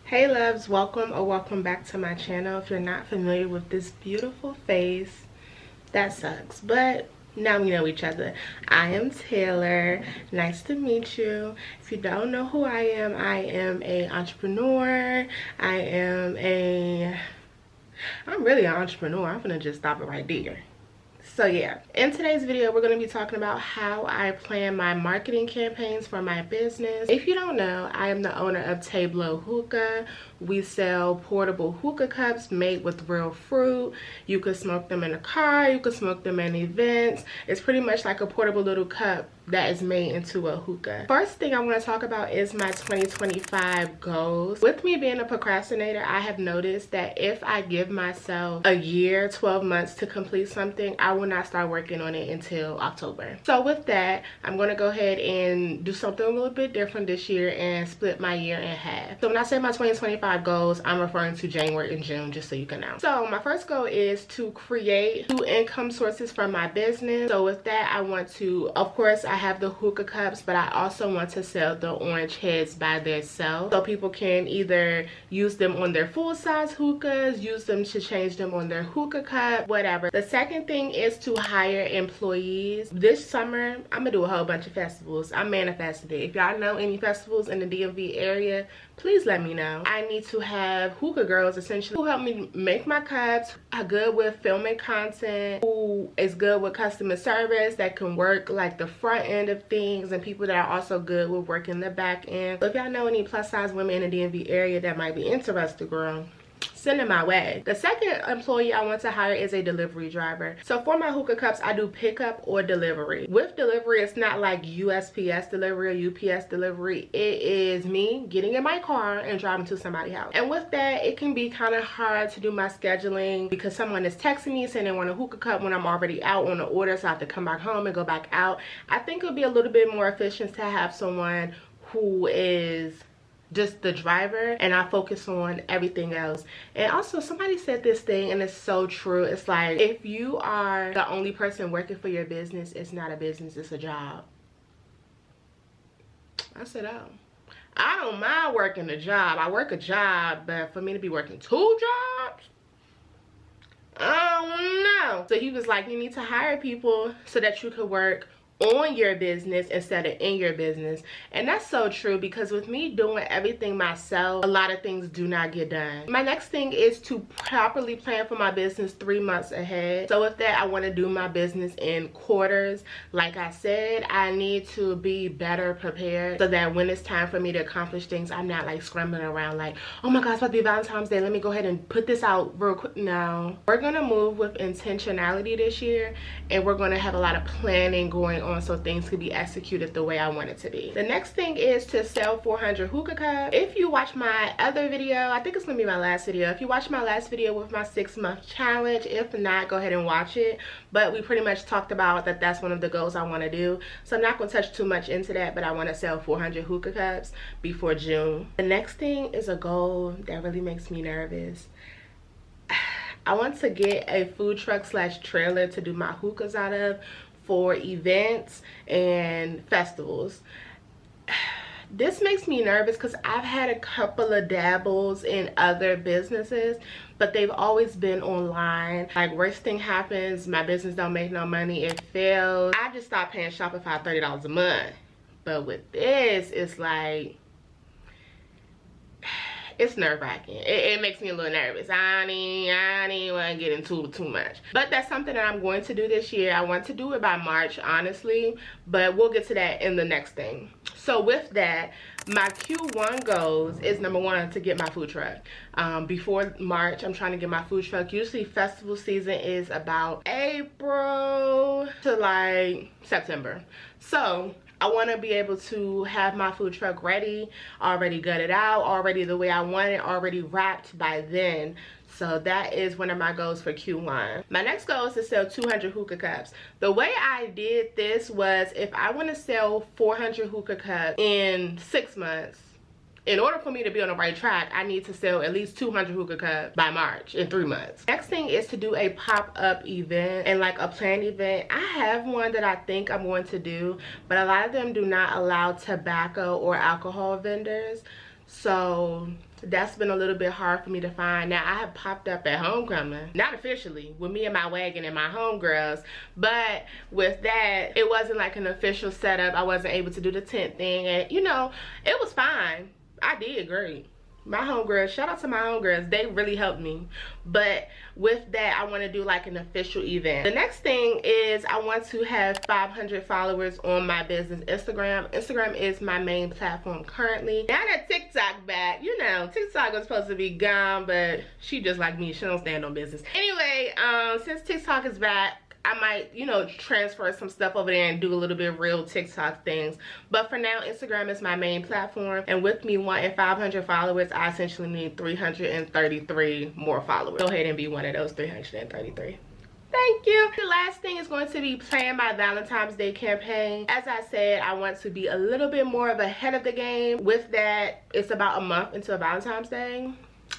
Hey loves, welcome or welcome back to my channel. If you're not familiar with this beautiful face, that sucks, but now we know each other. I am Taylor. Nice to meet you. If you don't know who I am a entrepreneur. I'm really an entrepreneur. I'm gonna just stop it right there. So yeah, in today's video we're going to be talking about how I plan my marketing campaigns for my business. If you don't know, I am the owner of Tableau Hookah. We sell portable hookah cups made with real fruit. You could smoke them in a car, you could smoke them in events. It's pretty much like a portable little cup that is made into a hookah. First thing I want to talk about is my 2025 goals. With me being a procrastinator, I have noticed that if I give myself a year, 12 months to complete something, I will not start working on it until October. So with that, I'm going to go ahead and do something a little bit different this year and split my year in half. So when I say my 2025 goals, I'm referring to January and June, just so you can know. So my first goal is to create 2 income sources from my business. So with that, I want to, of course, I have the hookah cups, but I also want to sell the orange heads by themselves, so people can either use them on their full-size hookahs, use them to change them on their hookah cup, whatever. The second thing is to hire employees. This summer, I'm gonna do a whole bunch of festivals. I manifested it. If y'all know any festivals in the DMV area, please let me know. I need to have hookah girls essentially who help me make my cups, are good with filming content, who is good with customer service, that can work like the front end of things, and people that are also good with working the back end. So if y'all know any plus size women in the DMV area that might be interested, girl, send them my way. The second employee I want to hire is a delivery driver. So for my hookah cups, I do pickup or delivery. With delivery, it's not like USPS delivery or UPS delivery. It is me getting in my car and driving to somebody's house. And with that, it can be kind of hard to do my scheduling because someone is texting me saying they want a hookah cup when I'm already out on the order, so I have to come back home and go back out. I think it would be a little bit more efficient to have someone who is just the driver and I focus on everything else. And also, somebody said this thing and it's so true. It's like, if you are the only person working for your business, it's not a business, it's a job. I said, oh, I don't mind working a job. I work a job, but for me to be working 2 jobs, I don't know. So he was like, you need to hire people so that you could work on your business instead of in your business. And that's so true, because with me doing everything myself, a lot of things do not get done. My next thing is to properly plan for my business 3 months ahead. So with that, I want to do my business in quarters. Like I said, I need to be better prepared so that when it's time for me to accomplish things, I'm not like scrambling around like, oh my god, it's about to be Valentine's Day, let me go ahead and put this out real quick. No, we're gonna move with intentionality this year, and we're gonna have a lot of planning going on so things could be executed the way I want it to be. The next thing is to sell 400 hookah cups. If you watch my other video, I think it's gonna be my last video. If you watch my last video with my 6-month challenge, if not, go ahead and watch it. But we pretty much talked about that that's one of the goals I want to do. So I'm not gonna touch too much into that, but I want to sell 400 hookah cups before June. The next thing is a goal that really makes me nervous. I want to get a food truck / trailer to do my hookahs out of for events and festivals. This makes me nervous because I've had a couple of dabbles in other businesses, but they've always been online. Like, worst thing happens, my business don't make no money, it fails. I just stopped paying Shopify $30 a month. But with this, it's like, it's nerve-wracking. It makes me a little nervous. I don't even want to get into too much. But that's something that I'm going to do this year. I want to do it by March, honestly. But we'll get to that in the next thing. So with that, my Q1 goals is number 1, to get my food truck. Before March, I'm trying to get my food truck. Usually festival season is about April to like September. So I want to be able to have my food truck ready, already gutted out, already the way I want it, already wrapped by then. So that is one of my goals for Q1. My next goal is to sell 200 hookah cups. The way I did this was, if I want to sell 400 hookah cups in 6 months, in order for me to be on the right track, I need to sell at least 200 hookah cups by March in 3 months. Next thing is to do a pop-up event and like a planned event. I have one that I think I'm going to do, but a lot of them do not allow tobacco or alcohol vendors. So that's been a little bit hard for me to find. Now, I have popped up at homecoming, not officially, with me and my wagon and my homegirls, but with that, it wasn't like an official setup. I wasn't able to do the tent thing, and you know, it was fine. I did great. My homegirls, shout out to my homegirls, they really helped me. But with that, I want to do like an official event. The next thing is I want to have 500 followers on my business Instagram. Instagram is my main platform currently. Now that TikTok back, you know, TikTok was supposed to be gone, but she just like me, she don't stand on business. Anyway, since TikTok is back, I might, you know, transfer some stuff over there and do a little bit of real TikTok things. But for now, Instagram is my main platform. And with me wanting 500 followers, I essentially need 333 more followers. Go ahead and be one of those 333. Thank you. The last thing is going to be planning my Valentine's Day campaign. As I said, I want to be a little bit more of ahead of the game. With that, it's about a month until Valentine's Day.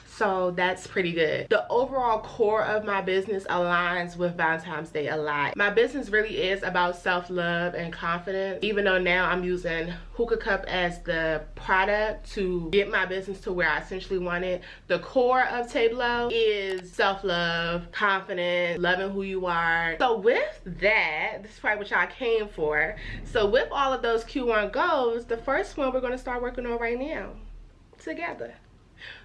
So that's pretty good. The overall core of my business aligns with Valentine's Day a lot. My business really is about self-love and confidence. Even though now I'm using Hookah Cup as the product to get my business to where I essentially want it, the core of Tableau is self-love, confidence, loving who you are. So with that, this is probably what y'all came for. So with all of those Q1 goals, the first one we're going to start working on right now together,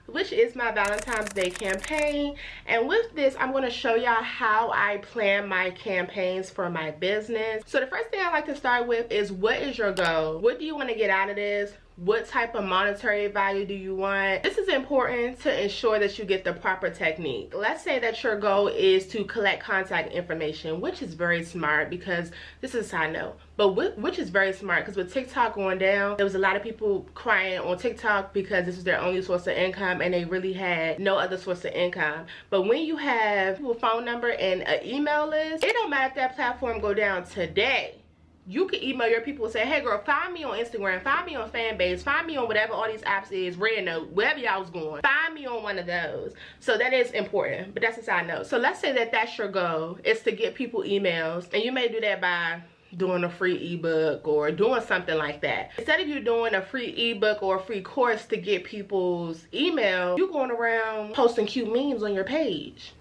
which is my Valentine's Day campaign. And with this, I'm going to show y'all how I plan my campaigns for my business. So the first thing I like to start with is, what is your goal? What do you want to get out of this? What type of monetary value do you want? This is important to ensure that you get the proper technique. Let's say that your goal is to collect contact information, which is very smart, because this is a side note, but which is very smart, because with TikTok going down, there was a lot of people crying on TikTok because this was their only source of income and they really had no other source of income. But when you have a phone number and an email list, it don't matter if that platform go down today. You can email your people and say, hey girl, find me on Instagram, find me on Fanbase, find me on whatever all these apps is, Red Note, wherever y'all was going. Find me on one of those. So that is important, but that's a side note. So let's say that that's your goal, is to get people emails, and you may do that by doing a free ebook or doing something like that. Instead of you doing a free ebook or a free course to get people's email, you going around posting cute memes on your page.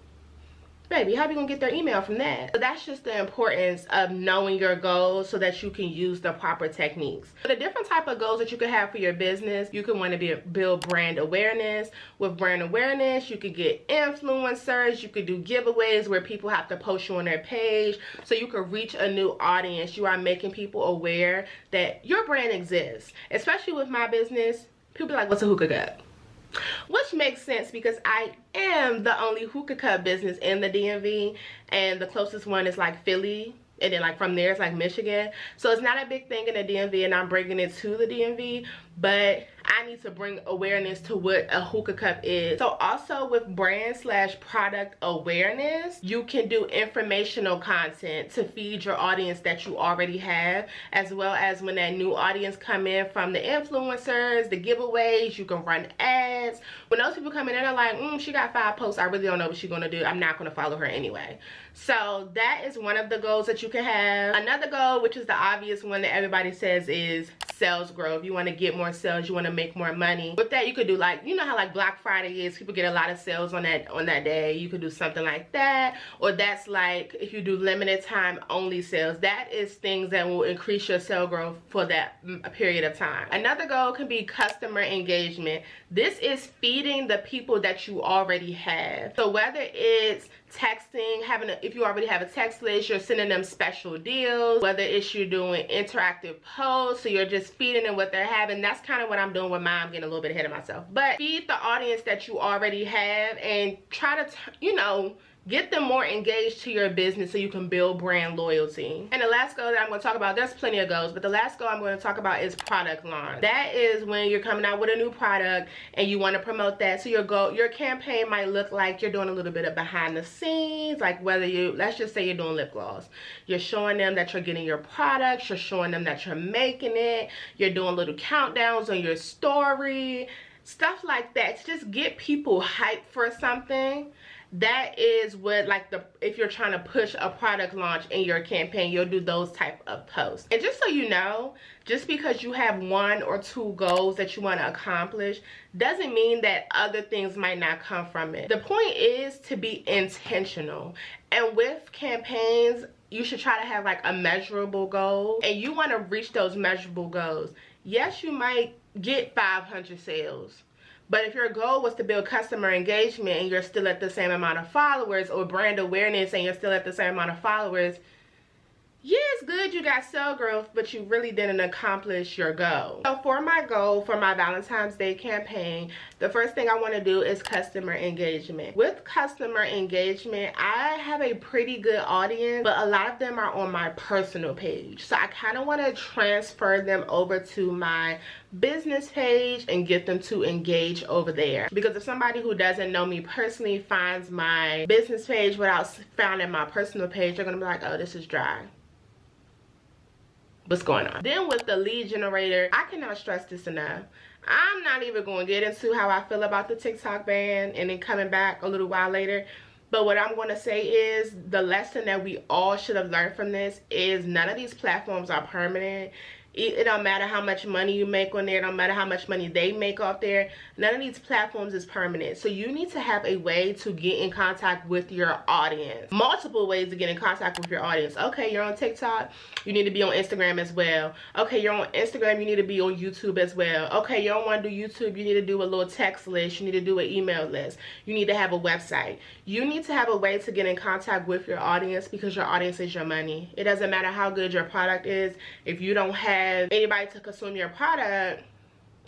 Baby, how are you gonna get their email from that? So that's just the importance of knowing your goals so that you can use the proper techniques. So the different type of goals that you can have for your business, you can want to build brand awareness. With brand awareness, you could get influencers, you could do giveaways where people have to post you on their page so you can reach a new audience. You are making people aware that your brand exists. Especially with my business, people be like, what's a hookah cup? Which makes sense because I am the only hookah cup business in the DMV, and the closest one is like Philly, and then like from there it's like Michigan. So it's not a big thing in the DMV, and I'm bringing it to the DMV, but I need to bring awareness to what a hookah cup is. So also with brand / product awareness, you can do informational content to feed your audience that you already have, as well as when that new audience come in from the influencers, the giveaways, you can run ads. When those people come in and they're like, she got 5 posts, I really don't know what she's gonna do, I'm not gonna follow her anyway. So that is one of the goals that you can have. Another goal, which is the obvious one that everybody says, is sales growth. You want to get more sales, you want to make more money. With that, you could do, like, you know how like Black Friday is, people get a lot of sales on that day. You could do something like that. Or that's like if you do limited time only sales, that is things that will increase your sales growth for that period of time. Another goal can be customer engagement. This is feeding the people that you already have. So whether it's texting, if you already have a text list, you're sending them special deals, whether it's you're doing interactive posts, so you're just feeding them what they're having. That's kind of what I'm doing with mine. I'm getting a little bit ahead of myself, but feed the audience that you already have and try to, you know, get them more engaged to your business so you can build brand loyalty. And the last goal that I'm going to talk about, there's plenty of goals, but the last goal I'm going to talk about is product launch. That is when you're coming out with a new product and you want to promote that. So your campaign might look like you're doing a little bit of behind the scenes, like whether let's just say you're doing lip gloss. You're showing them that you're getting your products, you're showing them that you're making it, you're doing little countdowns on your story, stuff like that, to just get people hyped for something that is what, like, if you're trying to push a product launch in your campaign, you'll do those type of posts. And just so you know, just because you have 1 or 2 goals that you want to accomplish doesn't mean that other things might not come from it. The point is to be intentional. And with campaigns, you should try to have like a measurable goal, and you want to reach those measurable goals. Yes, you might get 500 sales, but if your goal was to build customer engagement and you're still at the same amount of followers, or brand awareness and you're still at the same amount of followers, yeah, it's good you got sale growth, but you really didn't accomplish your goal. So for my goal for my Valentine's Day campaign, the first thing I want to do is customer engagement. With customer engagement, I have a pretty good audience, but a lot of them are on my personal page. So I kind of want to transfer them over to my business page and get them to engage over there. Because if somebody who doesn't know me personally finds my business page without finding my personal page, they're going to be like, oh, this is dry. What's going on? Then with the lead generator, I cannot stress this enough. I'm not even going to get into how I feel about the TikTok ban and then coming back a little while later. But what I'm going to say is the lesson that we all should have learned from this is none of these platforms are permanent. It don't matter how much money you make on there. It don't matter how much money they make off there. None of these platforms is permanent. So you need to have a way to get in contact with your audience. Multiple ways to get in contact with your audience. Okay, you're on TikTok. You need to be on Instagram as well. Okay, you're on Instagram. You need to be on YouTube as well. Okay, you don't want to do YouTube. You need to do a little text list. You need to do an email list. You need to have a website. You need to have a way to get in contact with your audience, because your audience is your money. It doesn't matter how good your product is. If you don't have anybody to consume your product,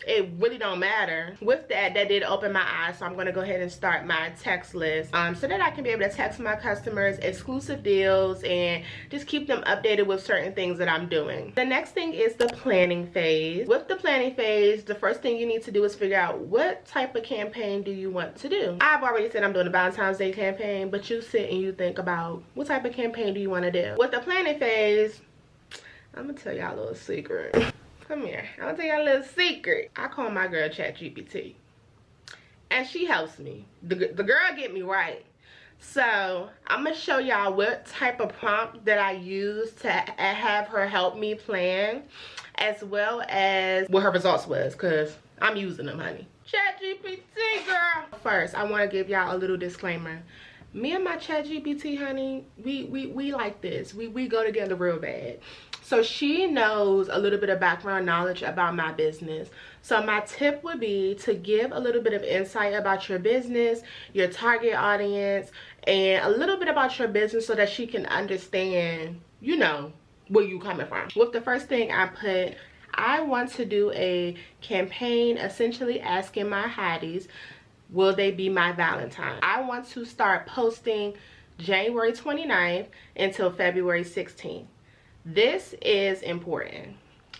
it really don't matter. With that did open my eyes, so I'm going to go ahead and start my text list so that I can be able to text my customers exclusive deals and just keep them updated with certain things that I'm doing. The next thing is the planning phase. With the planning phase, the first thing you need to do is figure out what type of campaign do you want to do. I've already said I'm doing a Valentine's Day campaign, but you sit and you think about what type of campaign do you want to do. With the planning phase, I'm gonna tell y'all a little secret. Come here. I'm gonna tell y'all a little secret. I call my girl ChatGPT, and she helps me. The girl get me right. So I'm gonna show y'all what type of prompt that I use to have her help me plan, as well as what her results was, because I'm using them, honey. ChatGPT, girl. First, I want to give y'all a little disclaimer. Me and my ChatGPT, honey, we like this. We go together real bad. So she knows a little bit of background knowledge about my business. So my tip would be to give a little bit of insight about your business, your target audience, and a little bit about your business so that she can understand, you know, where you coming from. With the first thing I put, I want to do a campaign essentially asking my hotties, will they be my Valentine? I want to start posting January 29th until February 16th. This is important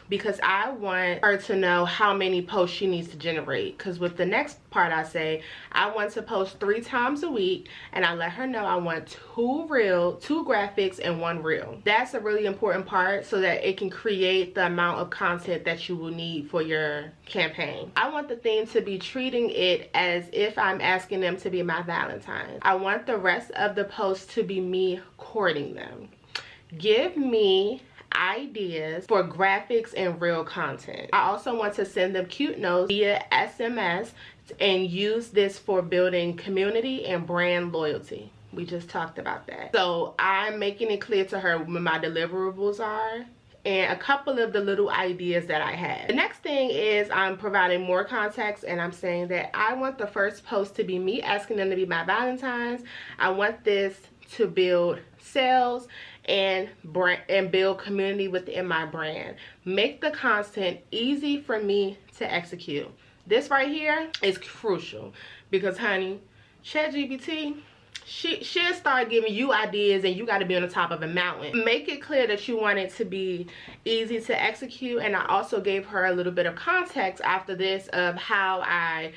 because I want her to know how many posts she needs to generate. Because with the next part I say, I want to post 3 times a week, and I let her know I want 2 graphics and 1 reel. That's a really important part so that it can create the amount of content that you will need for your campaign. I want the theme to be treating it as if I'm asking them to be my Valentine. I want the rest of the posts to be me courting them. Give me ideas for graphics and real content. I also want to send them cute notes via SMS and use this for building community and brand loyalty. We just talked about that. So I'm making it clear to her what my deliverables are and a couple of the little ideas that I had. The next thing is I'm providing more context, and I'm saying that I want the first post to be me asking them to be my Valentines. I want this to build sales and build community within my brand. Make the content easy for me to execute. This right here is crucial because, honey, ChatGPT, she'll start giving you ideas and you got to be on the top of a mountain. Make it clear that you want it to be easy to execute. And I also gave her a little bit of context after this of how I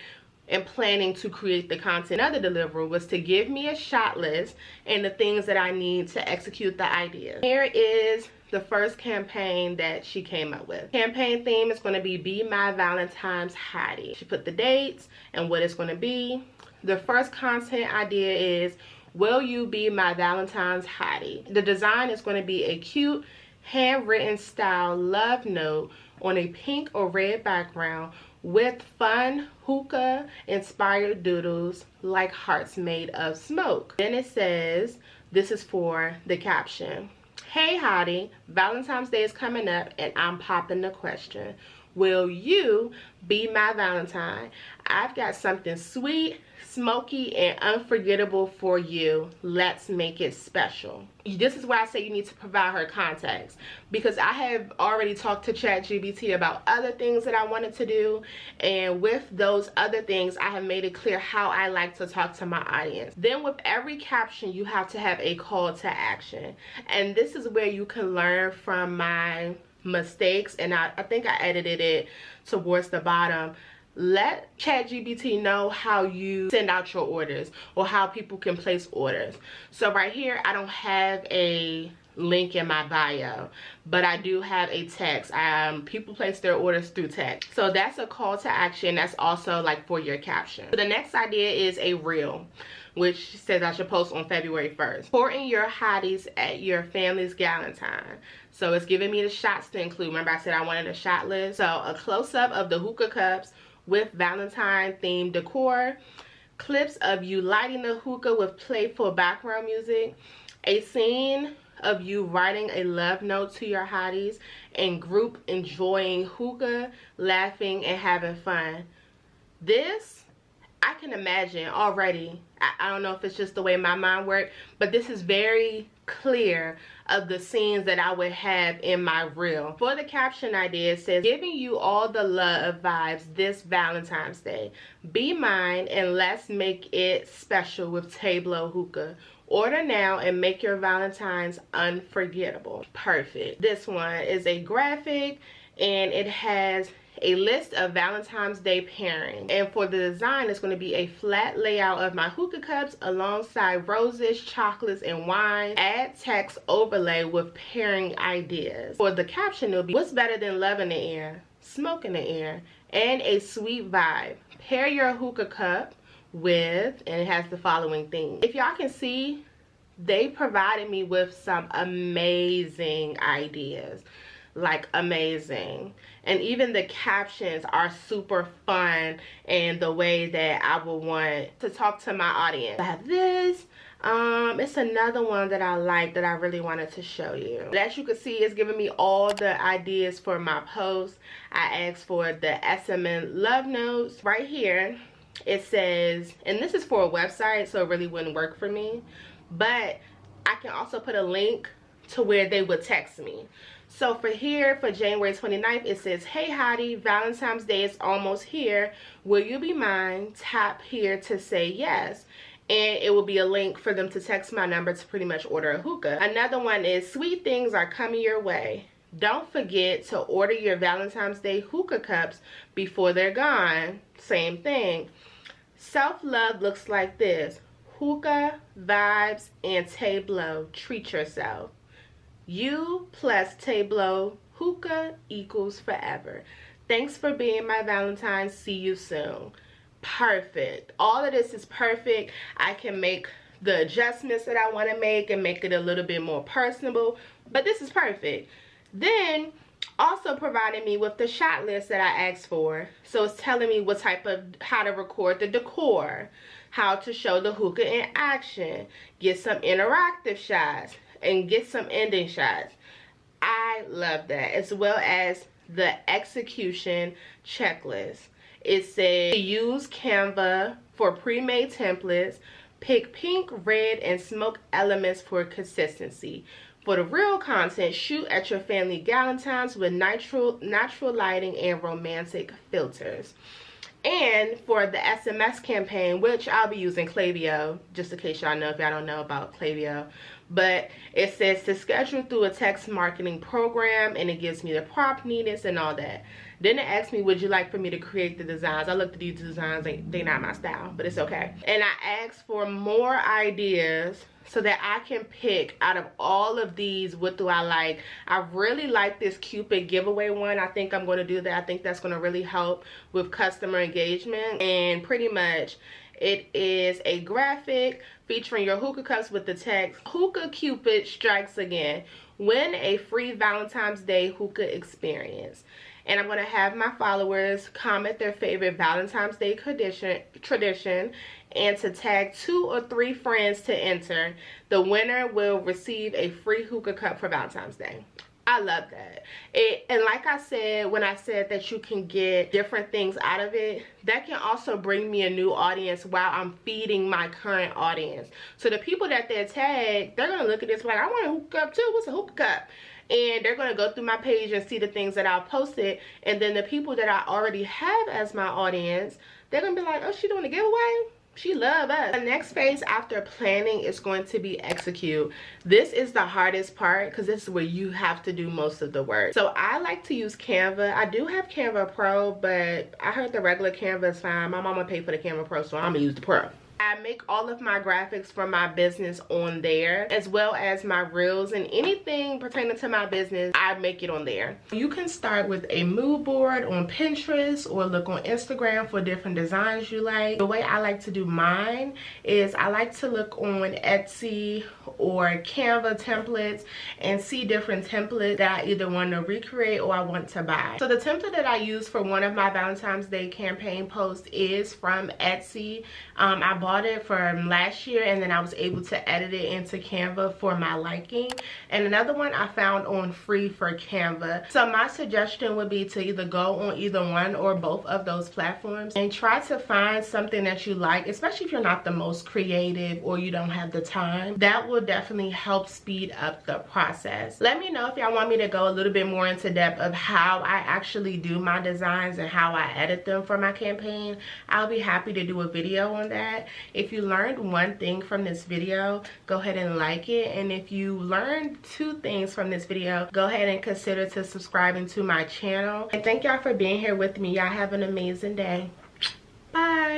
am planning to create the content. Another deliverable was to give me a shot list and the things that I need to execute the idea. Here is the first campaign that she came up with. Campaign theme is going to be My Valentine's Hottie. She put the dates and what it's going to be. The first content idea is, will you be my Valentine's hottie? The design is going to be a cute handwritten style love note on a pink or red background with fun hookah inspired doodles like hearts made of smoke. Then it says, this is for the caption. Hey hottie, Valentine's Day is coming up and I'm popping the question. Will you be my Valentine? I've got something sweet, smoky, and unforgettable for you. Let's make it special. This is why I say you need to provide her context, because I have already talked to ChatGPT about other things that I wanted to do, and with those other things I have made it clear how I like to talk to my audience. Then with every caption you have to have a call to action, and this is where you can learn from my mistakes, and I think I edited it towards the bottom. Let ChatGPT know how you send out your orders or how people can place orders. So right here I don't have a link in my bio, but I do have a text. People place their orders through text, so that's a call to action. That's also like for your caption. So the next idea is a reel, which says I should post on February 1st. Supporting your hotties at your family's Galentine. So it's giving me the shots to include. Remember I said I wanted a shot list. So a close-up of the hookah cups with Valentine themed decor, clips of you lighting the hookah with playful background music, a scene of you writing a love note to your hotties, and group enjoying hookah, laughing, and having fun. This, I can imagine already. I don't know if it's just the way my mind works, but this is very clear of the scenes that I would have in my reel. For the caption idea, it says, giving you all the love vibes this Valentine's Day. Be mine and let's make it special with Tableau Hookah. Order now and make your Valentine's unforgettable. Perfect. This one is a graphic and it has a list of Valentine's Day pairings, and for the design it's going to be a flat layout of my hookah cups alongside roses, chocolates, and wine. Add text overlay with pairing ideas. For the caption it'll be, what's better than love in the air, smoke in the air, and a sweet vibe. Pair your hookah cup with, and it has the following things. If y'all can see, they provided me with some amazing ideas, like amazing. And even the captions are super fun and the way that I would want to talk to my audience. I have this. It's another one that I like that I really wanted to show you. But as you can see, it's giving me all the ideas for my post. I asked for the SMN love notes. Right here it says, and this is for a website so it really wouldn't work for me, but I can also put a link to where they would text me. So for here, for January 29th, it says, hey hottie, Valentine's Day is almost here. Will you be mine? Tap here to say yes. And it will be a link for them to text my number to pretty much order a hookah. Another one is, sweet things are coming your way. Don't forget to order your Valentine's Day hookah cups before they're gone. Same thing. Self-love looks like this. Hookah, vibes, and Tableau. Treat yourself. You plus Tableau hookah equals forever. Thanks for being my Valentine. See you soon. Perfect. All of this is perfect. I can make the adjustments that I want to make and make it a little bit more personable, but this is perfect. Then also providing me with the shot list that I asked for. So it's telling me what type of, how to record the decor, how to show the hookah in action, get some interactive shots, and get some ending shots. I love that, as well as the execution checklist. It says use Canva for pre-made templates, pick pink, red, and smoke elements for consistency. For the real content, shoot at your family Galentines with natural lighting and romantic filters. And for the SMS campaign, which I'll be using Klaviyo, just in case y'all know if y'all don't know about Klaviyo, but it says to schedule through a text marketing program, and it gives me the prompt needed and all that. Then it asked me, would you like for me to create the designs? I looked at these designs, they not my style, but it's okay. And I asked for more ideas so that I can pick out of all of these, what do I like. I really like this Cupid giveaway one. I think I'm going to do that. I think that's going to really help with customer engagement. And pretty much it is a graphic featuring your hookah cups with the text, "Hookah Cupid strikes again. Win a free Valentine's Day hookah experience." And I'm going to have my followers comment their favorite Valentine's Day tradition and to tag 2 or 3 friends to enter. The winner will receive a free hookah cup for Valentine's Day. I love that. And like I said, when I said that you can get different things out of it, that can also bring me a new audience while I'm feeding my current audience. So the people that they're tagged, they're going to look at this like, I want a hookah cup too. What's a hookah cup? And they're going to go through my page and see the things that I've posted. And then the people that I already have as my audience, they're going to be like, oh, she doing a giveaway? She love us. The next phase after planning is going to be execute. This is the hardest part because this is where you have to do most of the work. So I like to use Canva. I do have Canva Pro, but I heard the regular Canva is fine. My mama paid for the Canva Pro, so I'm gonna use the Pro. I make all of my graphics for my business on there, as well as my reels and anything pertaining to my business, I make it on there. You can start with a mood board on Pinterest or look on Instagram for different designs you like. The way I like to do mine is I like to look on Etsy or Canva templates and see different templates that I either want to recreate or I want to buy. So the template that I use for one of my Valentine's Day campaign posts is from Etsy. I bought it from last year and then I was able to edit it into Canva for my liking. And another one I found on free for Canva. So my suggestion would be to either go on either one or both of those platforms and try to find something that you like, especially if you're not the most creative or you don't have the time. That will definitely help speed up the process. Let me know if y'all want me to go a little bit more into depth of how I actually do my designs and how I edit them for my campaign. I'll be happy to do a video on that. If you learned one thing from this video, go ahead and like it. And if you learned 2 things from this video, go ahead and consider to subscribing to my channel. And thank y'all for being here with me. Y'all have an amazing day. Bye.